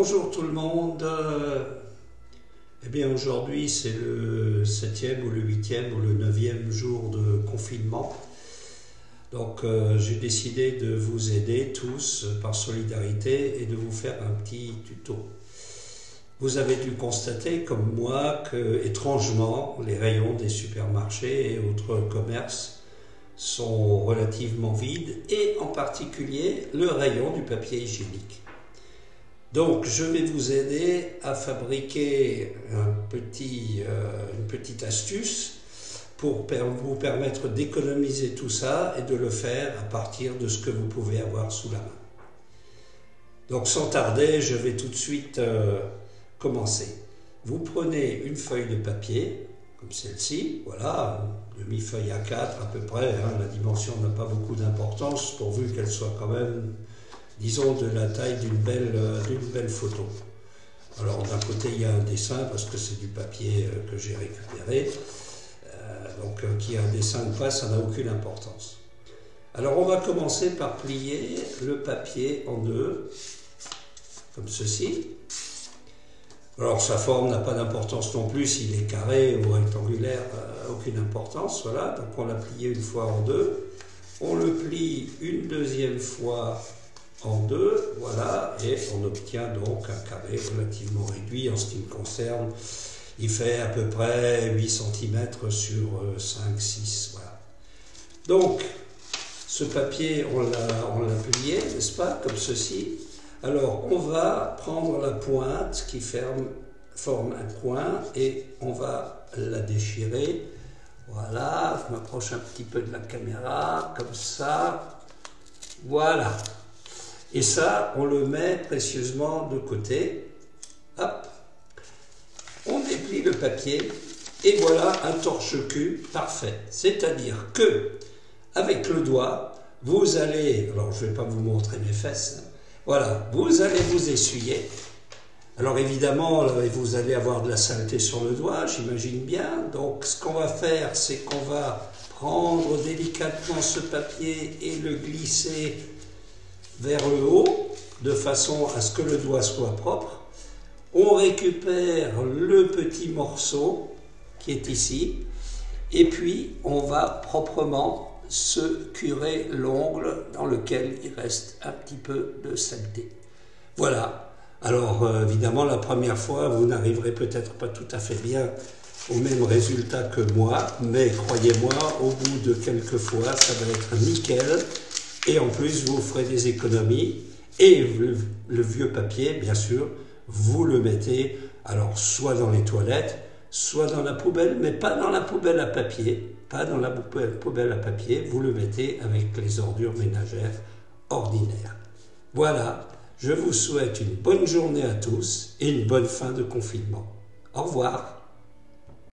Bonjour tout le monde. Eh bien aujourd'hui c'est le 7e ou le 8e ou le 9e jour de confinement. Donc j'ai décidé de vous aider tous par solidarité et de vous faire un petit tuto. Vous avez dû constater comme moi que étrangement les rayons des supermarchés et autres commerces sont relativement vides et en particulier le rayon du papier hygiénique. Donc je vais vous aider à fabriquer une petite astuce pour vous permettre d'économiser tout ça et de le faire à partir de ce que vous pouvez avoir sous la main. Donc sans tarder, je vais tout de suite commencer. Vous prenez une feuille de papier, comme celle-ci, voilà, demi-feuille A4 à peu près, hein, la dimension n'a pas beaucoup d'importance pourvu qu'elle soit quand même, disons, de la taille d'une belle photo. Alors d'un côté il y a un dessin parce que c'est du papier que j'ai récupéré, qu'il y a un dessin ou pas, ça n'a aucune importance. Alors on va commencer par plier le papier en deux, comme ceci. Alors sa forme n'a pas d'importance non plus, s'il est carré ou rectangulaire, aucune importance, voilà. Donc on l'a plié une fois en deux, on le plie une deuxième fois en deux, voilà, et on obtient donc un carré relativement réduit en ce qui me concerne. Il fait à peu près 8 cm sur 5-6, voilà. Donc, ce papier, on l'a plié, n'est-ce pas, comme ceci. Alors, on va prendre la pointe qui forme un coin et on va la déchirer. Voilà, je m'approche un petit peu de la caméra, comme ça. Voilà. Et ça, on le met précieusement de côté. Hop. On déplie le papier et voilà un torche-cul parfait. C'est-à-dire que, avec le doigt, vous allez, alors je ne vais pas vous montrer mes fesses, voilà, vous allez vous essuyer. Alors évidemment, vous allez avoir de la saleté sur le doigt, j'imagine bien. Donc ce qu'on va faire, c'est qu'on va prendre délicatement ce papier et le glisser vers le haut, de façon à ce que le doigt soit propre. On récupère le petit morceau qui est ici, et puis on va proprement se curer l'ongle dans lequel il reste un petit peu de saleté. Voilà. Alors évidemment, la première fois, vous n'arriverez peut-être pas tout à fait bien au même résultat que moi, mais croyez-moi, au bout de quelques fois, ça va être nickel. Et en plus, vous ferez des économies. Et le vieux papier, bien sûr, vous le mettez, alors soit dans les toilettes, soit dans la poubelle, mais pas dans la poubelle à papier. Pas dans la poubelle à papier, vous le mettez avec les ordures ménagères ordinaires. Voilà, je vous souhaite une bonne journée à tous et une bonne fin de confinement. Au revoir.